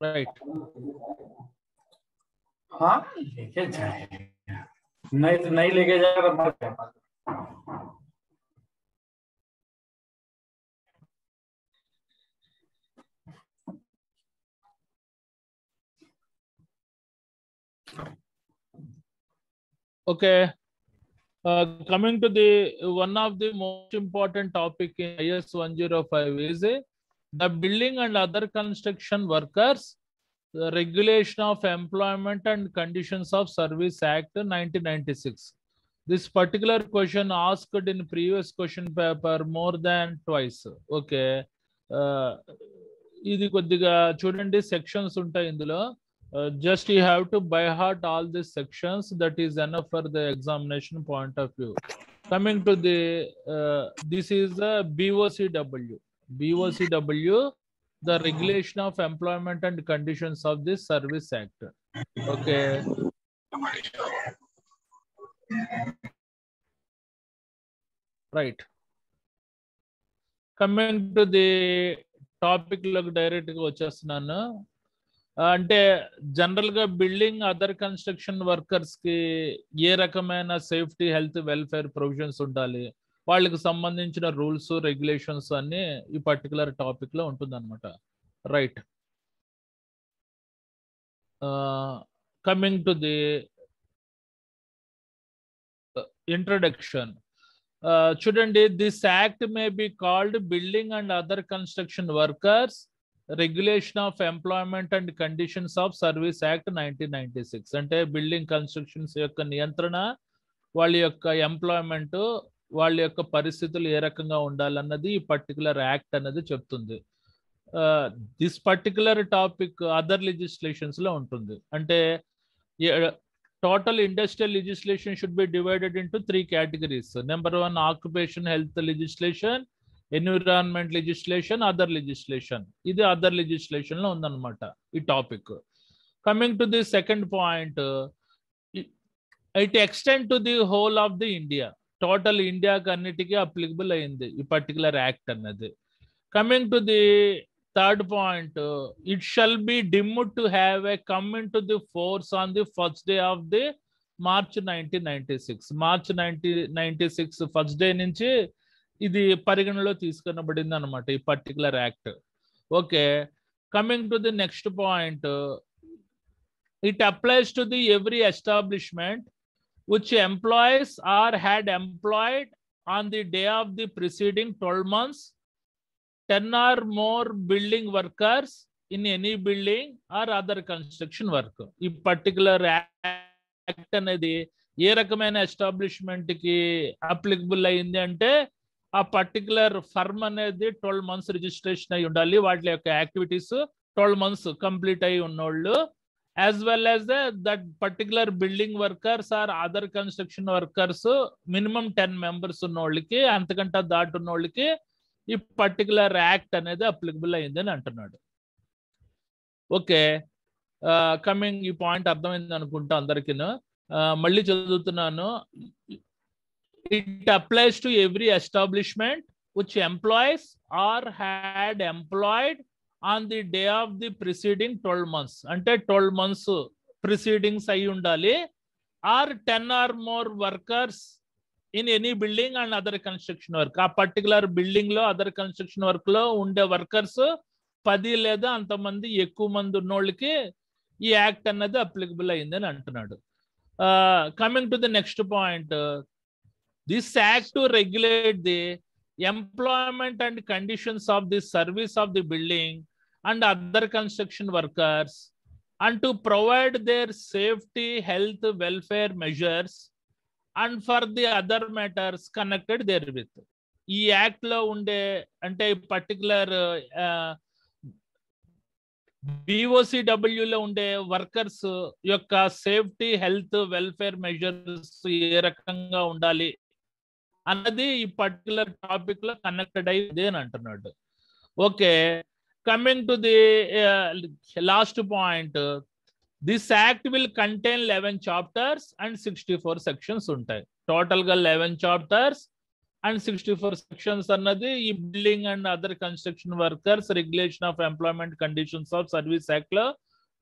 Right. हाँ लेके जाएगा, नहीं तो नहीं लेके जाएगा मर जाएगा। Okay. Coming to the one of the most important topic in IS105 is the building and other construction workers, the Regulation of Employment and Conditions of Service Act 1996. This particular question asked in previous question paper more than twice. Okay. ఇది కొద్దిగా చూడండి sections ఉంటాయి ఇందులో. Just you have to by heart all these sections. That is enough for the examination point of view. Coming to the this is the BOCW. BOCW, the Regulation of Employment and Conditions of the Service Act. Okay. Right. Coming to the topic look direct గా వచ్చేస్తున్నాను. అంటే general గా building other construction workers కి ఏ రకమైన safety health welfare provisions ఉండాలి, వాళ్ళకి సంబంధించిన rules regulations అన్ని ఈ పర్టికులర్ టాపిక్ లో ఉంటుంది అనమాట. Right. Coming to the introduction. చూడండి, this act may be called building and other construction workers regulation of employment and conditions of service act 1996. అంటే బిల్డింగ్ కన్స్ట్రక్షన్స్ యొక్క నియంత్రణ, వాళ్ళ యొక్క ఎంప్లాయ్మెంట్, వాళ్ళ యొక్క పరిస్థితులు ఏ రకంగా ఉండాలన్నది ఈ పర్టికులర్ యాక్ట్ అనేది చెప్తుంది. This particular topic other legislations లో ఉంటుంది. అంటే total industrial legislation should be divided into 3 categories. Number 1, occupation health legislation, environment legislation, other legislation. This other legislation lo undannamata ee topic. Coming to the second point, it extend to the whole of the India. Total India kannitiki applicable ayindi ee particular act annadi. Coming to the third point, it shall be deemed to have come into the force on the first day of the March 1996. March 1996 first day నుంచి ఇది పరిగణలో తీసుకునబడింది అనమాట ఈ particular act. Okay. Coming to the next point, it applies to the every establishment which employs or had employed on the day of the preceding 12 months 10 or more building workers in any building or other construction work. ఈ particular act అనేది ఏ రకమైన establishment కి applicable అయింది అంటే ఆ particular firm అనేది 12 months registration అయి ఉండాలి, వాటి యొక్క యాక్టివిటీస్ 12 months కంప్లీట్ అయి ఉన్నోళ్ళు, as well as that particular building workers or other construction workers minimum 10 members ఉన్నోళ్ళకి, అంతకంటే దాటి ఉన్నోళ్ళకి ఈ పర్టికులర్ యాక్ట్ అనేది అప్లికబుల్ అయింది అని అంటున్నాడు. ఓకే. కమింగ్ ఈ పాయింట్ అర్థమైంది అనుకుంటా అందరికీ. మళ్ళీ చదువుతున్నాను. It applies to every establishment which employees or had employed on the day of the preceding 12 months. అంటే 12 months ప్రిసీడింగ్స్ అయి ఉండాలి. Or 10 or more workers in any building and other construction work. ఆ particular building లో other construction work లో ఉండే workers 10 లేదా అంతమంది ఎక్కువ మంది ఉన్నోళ్ళకి ఈ యాక్ట్ అన్నది అప్లికబుల్ అయింది అని అంటున్నాడు. Coming to the next point, this act to regulate the employment and conditions of the service of the building and other construction workers and to provide their safety health welfare measures and for the other matters connected therewith. ఈ act లో ఉండే అంటే particular BOCW లో ఉండే workers యొక్క safety health welfare measures ఏ రకంగా ఉండాలి అన్నది ఈ పర్టికులర్ టాపిక్ లో కనెక్టెడ్ అయ్యింది అని అంటున్నాడు. Okay. Coming to the last point, this act will contain 11 chapters and 64 sections ఉంటాయి. టోటల్ గా 11 చాప్టర్స్ అండ్ 64 సెక్షన్స్ అన్నది ఈ building and other construction workers regulation of employment conditions of service act లో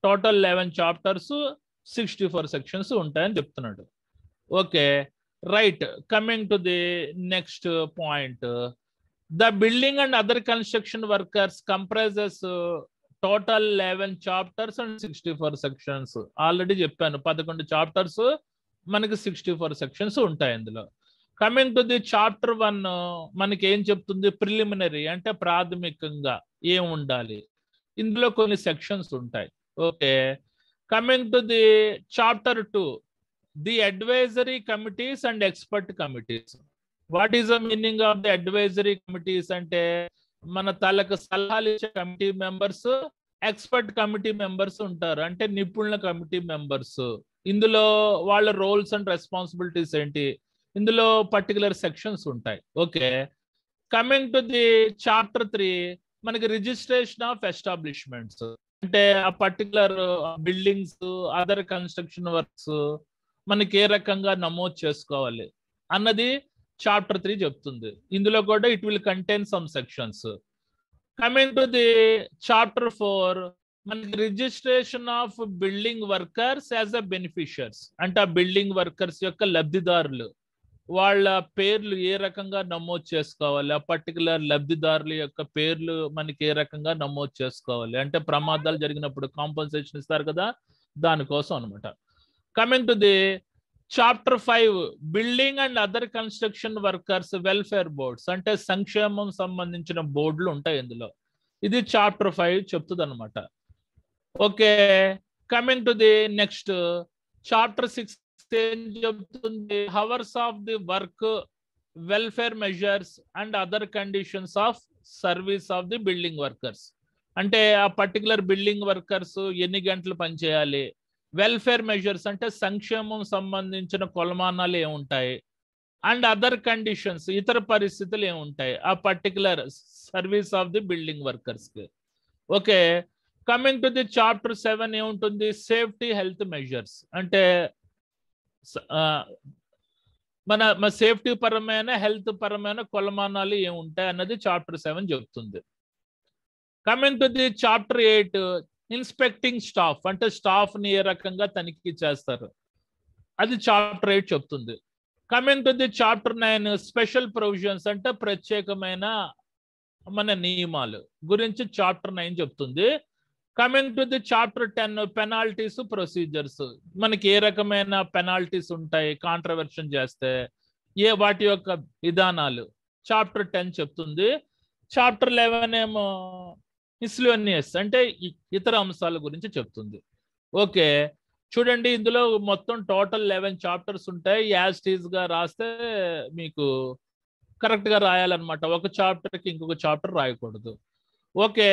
total 11 chapters 64 sections ఉంటాయని చెప్తున్నాడు. Okay, right. Coming to the next point, the building and other construction workers comprises total 11 chapters and 64 sections. Already చెప్పాను 11 chapters మనకి 64 sections ఉంటాయి ఇందులో. Coming to the chapter 1 మనకి ఏం చెప్తుంది? ప్రిలిమినరీ అంటే ప్రాథమికంగా ఏం ఉండాలి, ఇందులో కొన్ని సెక్షన్స్ ఉంటాయి. Okay, coming to the chapter 2, the advisory committees and expert committees. What is the meaning of the advisory committees అంటే మన తలకు సలహాలు ఇచ్చే committee members, expert committee members ఉంటారు, అంటే నిపుణుల కమిటీ మెంబర్స్. ఇందులో వాళ్ళ రోల్స్ అండ్ రెస్పాన్సిబిలిటీస్ ఏంటి, ఇందులో పర్టికులర్ సెక్షన్స్ ఉంటాయి. Okay, coming to the chapter 3, మనకి రిజిస్ట్రేషన్ ఆఫ్ ఎస్టాబ్లిష్మెంట్స్ అంటే ఆ particular buildings other construction works మనకి ఏ రకంగా నమోదు చేసుకోవాలి అన్నది చాప్టర్ 3 చెప్తుంది. ఇందులో కూడా it will contain some sections. Coming to the chapter 4, మనకి registration of building workers as a beneficiaries అంటే ఆ బిల్డింగ్ వర్కర్స్ యొక్క లబ్ధిదారులు, వాళ్ళ పేర్లు ఏ రకంగా నమోదు చేసుకోవాలి, ఆ పర్టికులర్ లబ్ధిదారుల యొక్క పేర్లు మనకి ఏ రకంగా నమోదు చేసుకోవాలి, అంటే ప్రమాదాలు జరిగినప్పుడు కాంపన్సేషన్ ఇస్తారు కదా, దానికోసం అనమాట. Coming to the chapter 5, building and other construction workers welfare boards అంటే సంక్షేమం సంబంధించిన బోర్డులు ఉంటాయి ఇందులో. ఇది చాప్టర్ 5 చెప్తుంది అనమాట. Okay, coming to the next chapter 6 ఏం చెప్తుంది? Hours of the work, welfare measures and other conditions of service of the building workers అంటే ఆ పర్టికులర్ బిల్డింగ్ వర్కర్స్ ఎన్ని గంటలు పనిచేయాలి, వెల్ఫేర్ మెజర్స్ అంటే సంక్షేమం సంబంధించిన కొలమానాలు ఏముంటాయి, అండ్ అదర్ కండిషన్స్ ఇతర పరిస్థితులు ఏముంటాయి ఆ particular service of the building workers కి. Okay, coming to the chapter 7 ఏముంటుంది? సేఫ్టీ హెల్త్ మెజర్స్ అంటే మన సేఫ్టీ పరమైన హెల్త్ పరమైన కొలమానాలు ఏముంటాయి అన్నది చాప్టర్ 7 చెప్తుంది. Coming to the chapter 8, inspecting staff అంటే స్టాఫ్ ని ఏ రకంగా తనిఖీ చేస్తారు, అది చాప్టర్ 8 చెప్తుంది. Coming to the chapter 9, special provisions అంటే ప్రత్యేకమైన మన నియమాలు గురించి చాప్టర్ 9 చెప్తుంది. Coming to the chapter 10, penalties procedures మనకి ఏ రకమైన పెనాల్టీస్ ఉంటాయి కాంట్రవర్షన్ చేస్తే, వాటి యొక్క విధానాలు చాప్టర్ 10 చెప్తుంది. చాప్టర్ 11 ఏమో మిస్లేనియస్ అంటే ఇతర అంశాల గురించి చెప్తుంది. ఓకే, చూడండి ఇందులో మొత్తం టోటల్ 11 చాప్టర్స్ ఉంటాయి. యాజ్ టీజ్ గా రాస్తే మీకు కరెక్ట్ గా రాయాలన్నమాట, ఒక చాప్టర్ కి ఇంకొక చాప్టర్ రాయకూడదు. Okay,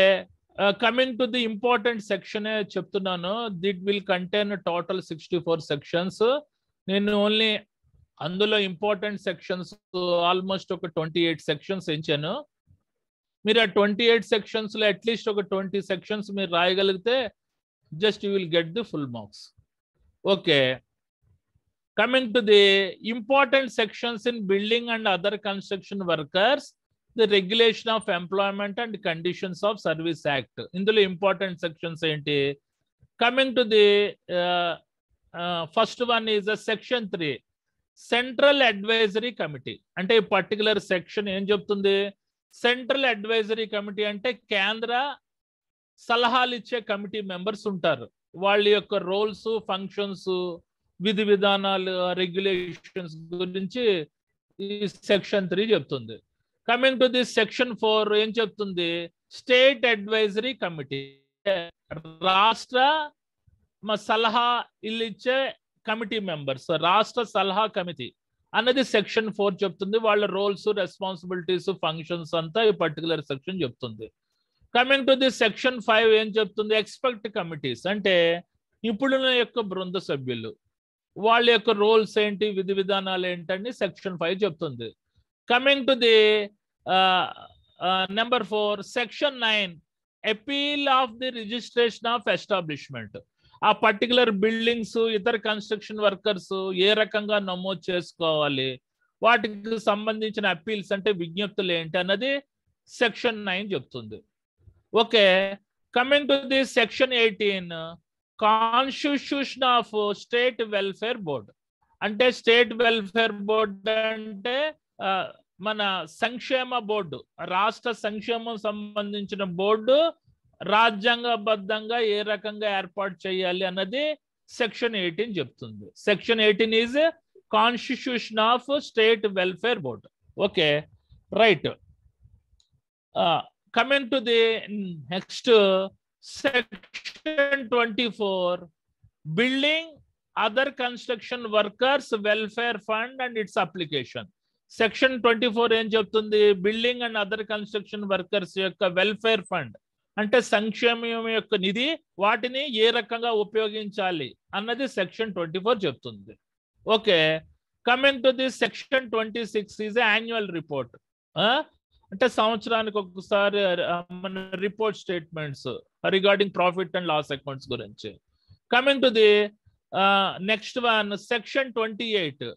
coming to the important section చెప్తున్నాను. దిట్ విల్ కంటైన్ టోటల్ 64 సెక్షన్స్. నేను ఓన్లీ అందులో ఇంపార్టెంట్ సెక్షన్స్ ఆల్మోస్ట్ ఒక 28 సెక్షన్స్ ఎంచాను. మీరు ఆ 28 సెక్షన్స్ లో అట్లీస్ట్ ఒక 20 సెక్షన్స్ మీరు రాయగలిగితే just you will get the full marks. Okay, coming to the important sections in building and other construction workers, the regulation of employment and conditions of service act. ఇందులో important sections ఏంటి? Coming to the first one is section 3, central advisory committee. అంటే ఈ particular section ఏం చెప్తుంది? Central advisory committee అంటే కేంద్ర సలహాలు ఇచ్చే కమిటీ మెంబర్స్ ఉంటారు. వాళ్ళ యొక్క రోల్స్, ఫంక్షన్స్, విధి విధానాలు, రెగ్యులేషన్స్ గురించి ఈ సెక్షన్ 3 చెప్తుంది. కమింగ్ టు దిస్ సెక్షన్ 4 ఏం చెప్తుంది? స్టేట్ అడ్వైజరీ కమిటీ, రాష్ట్ర సలహా ఇచ్చే కమిటీ మెంబర్స్, రాష్ట్ర సలహా కమిటీ అన్నది సెక్షన్ 4 చెప్తుంది. వాళ్ళ రోల్స్, రెస్పాన్సిబిలిటీస్, ఫంక్షన్స్ అంతా ఈ పర్టికులర్ సెక్షన్ చెప్తుంది. కమింగ్ టు ది సెక్షన్ 5 ఏం చెప్తుంది? ఎక్స్పర్ట్ కమిటీస్ అంటే నిపుణుల యొక్క బృంద సభ్యులు, వాళ్ళ యొక్క రోల్స్ ఏంటి, విధి విధానాలు ఏంటని సెక్షన్ 5 చెప్తుంది. Coming to the number 4 section 9, appeal of the registration of establishment ఆ పర్టికులర్ బిల్డింగ్స్ ఇతర కన్స్ట్రక్షన్ వర్కర్స్ ఏ రకంగా నమోదు చేసుకోవాలి, వాటికి సంబంధించిన అప్పీల్స్ అంటే విజ్ఞప్తులు ఏంటి అన్నది సెక్షన్ 9 చెప్తుంది. Okay, coming to the section 18, constitution of state welfare board. అంటే స్టేట్ వెల్ఫేర్ బోర్డ్ అంటే మన సంక్షేమ బోర్డు, రాష్ట్ర సంక్షేమం సంబంధించిన బోర్డు రాజ్యాంగబద్ధంగా ఏ రకంగా ఏర్పాటు చేయాలి అన్నది సెక్షన్ 18 చెప్తుంది. Section 18 is constitution of state welfare board. Okay, right. Coming to the next section 24, building other construction workers welfare fund and it's application. Section 24 ఏం చెప్తుంది? Building and other construction workers యొక్క welfare fund అంటే సంక్షేమం యొక్క నిధి, వాటిని ఏ రకంగా ఉపయోగించాలి అన్నది సెక్షన్ 24 చెప్తుంది. Okay, coming to the section 26 is annual report. అంటే సంవత్సరానికి ఒకసారి మన report statements regarding profit and loss accounts గురించి. Coming to the next one, section 28,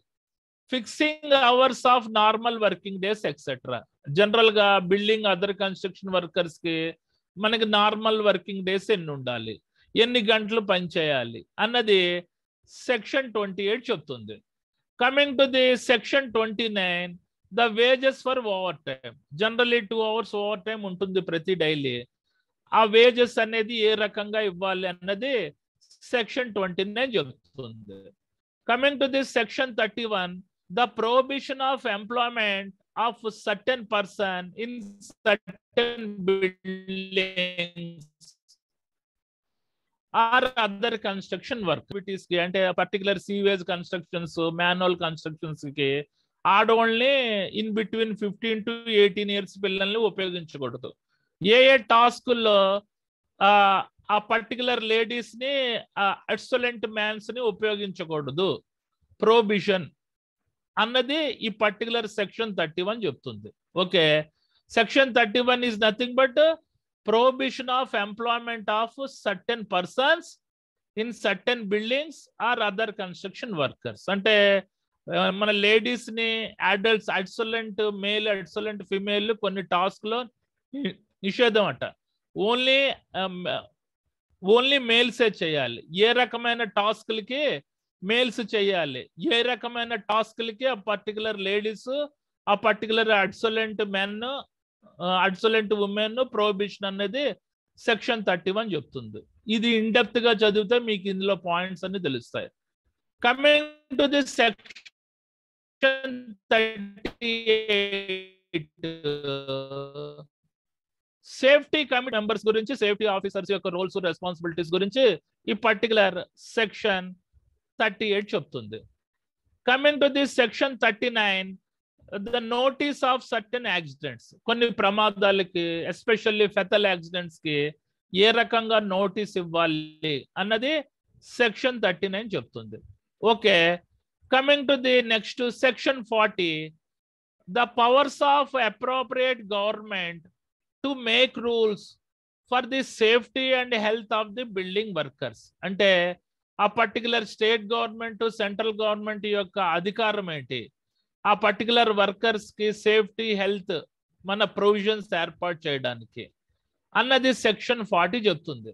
fixing hours of normal working days etcetera. General గా బిల్డింగ్ అదర్ కన్స్ట్రక్షన్ వర్కర్స్ కి మనకి normal working days ఎన్ని ఉండాలి, ఎన్ని గంటలు పనిచేయాలి అన్నది సెక్షన్ 28 చెప్తుంది. Coming to the section 29, the wages for over time. Generally 2 hours over time ఉంటుంది ప్రతి డైలీ. ఆ వేజెస్ అనేది ఏ రకంగా ఇవ్వాలి అన్నది సెక్షన్ 29 చెప్తుంది. Coming to this section 31, the prohibition of employment of certain person in certain buildings or other construction work activities ki, ante particular sewage constructions, manual constructions ki add only in between 15 to 18 years పిల్లల్ని ఉపయోగించకూడదు. ఏ టాస్కుల్లో ఆ particular ladies ని excellent mans ని ఉపయోగించకూడదు, prohibition అన్నది ఈ పర్టికులర్ సెక్షన్ 31 చెప్తుంది. Okay, section 31 is nothing but prohibition of employment of certain persons in certain buildings or other construction workers. అంటే మన లేడీస్ ని adults, excellent male, excellent female కొన్ని టాస్క్ లో నిషేధం అంట. ఓన్లీ మేల్సే చేయాలి. ఏ రకమైన టాస్క్లకి మేల్స్ చేయాలి, ఏ రకమైన టాస్క్లకి ఆ పర్టికులర్ లేడీస్, ఆ particular excellent men, excellent women prohibition అనేది సెక్షన్ 31 చెప్తుంది. ఇది ఇన్ డెప్త్ గా చదివితే మీకు ఇందులో పాయింట్స్ అన్ని తెలుస్తాయి. Coming to this section 38, safety committee members గురించి, సేఫ్టీ ఆఫీసర్స్ యొక్క రోల్స్ రెస్పాన్సిబిలిటీస్ గురించి ఈ పర్టికులర్ సెక్షన్ 38 చెప్తుంది. Coming to this section 39, the notice of certain accidents. కొన్ని ప్రమాదాలకి, ఎస్పెషల్లీ ఫెటల్ యాక్సిడెంట్స్ కి ఏ రకంగా నోటీస్ ఇవ్వాలి అన్నది సెక్షన్ 39 చెప్తుంది. Okay, coming to the next section 40, the powers of appropriate government to make rules for the safety and health of the building workers. అంటే ఆ particular state government, central government యొక్క అధికారం ఏంటి, ఆ పర్టికులర్ వర్కర్స్ కి safety, health మన provisions ఏర్పాటు చేయడానికి అన్నది సెక్షన్ 40 చెప్తుంది.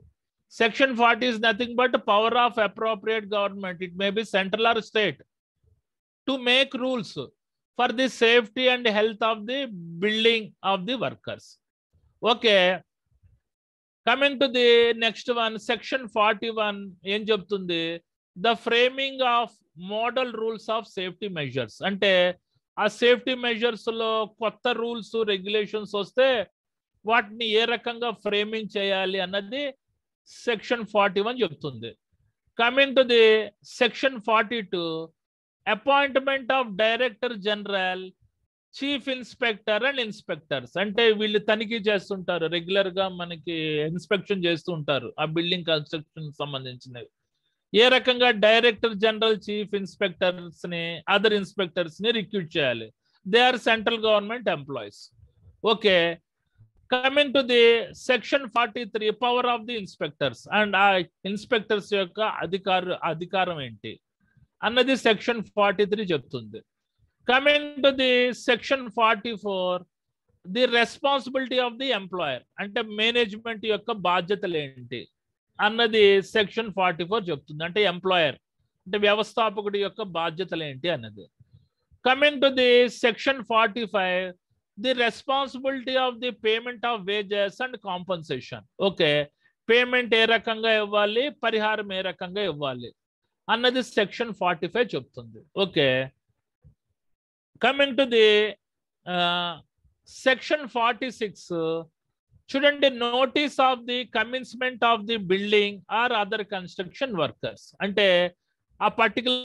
Section 40 is nothing but power of appropriate government, it may be central or state, to make rules for the safety and health of the building of the workers. Okay, coming to the next one, section 41 ఏం చెప్తుంది? the framing of model rules of safety measures. అంటే ఆ safety measures లో కొత్త rules, regulations వస్తే వాటిని ఏ రకంగా framing చేయాలి అన్నది సెక్షన్ 41 చెప్తుంది. Coming to the section 42, appointment of director general, chief inspector and inspectors. అంటే వీళ్ళు తనిఖీ చేస్తుంటారు, రెగ్యులర్ గా మనకి ఇన్స్పెక్షన్ చేస్తూ ఉంటారు ఆ బిల్డింగ్ కన్స్ట్రక్షన్ సంబంధించినవి. ఏ రకంగా డైరెక్టర్ జనరల్, చీఫ్ ఇన్స్పెక్టర్స్ ని, అదర్ ఇన్స్పెక్టర్స్ ని రిక్రూట్ చేయాలి. They or central government employees. Okay, coming to the section 43 power of the inspectors and ఆ ఇన్స్పెక్టర్స్ యొక్క అధికారం ఏంటి అన్నది సెక్షన్ 43 చెప్తుంది. Coming to the section 44 the responsibility of the employer అంటే మేనేజ్మెంట్ యొక్క బాధ్యతలు ఏంటి అన్నది సెక్షన్ 44 చెప్తుంది. అంటే ఎంప్లాయర్ అంటే వ్యవస్థాపకుడి యొక్క బాధ్యతలు ఏంటి అన్నది. Coming to the section 45 the responsibility of the payment of wages and compensation. Okay, payment ఏ రకంగా ఇవ్వాలి, పరిహారం ఏ రకంగా ఇవ్వాలి అన్నది సెక్షన్ 45 చెప్తుంది. Okay, coming to the section 46 చూడండి, notice of the commencement of the building or other construction workers అంటే ఆ పర్టికులర్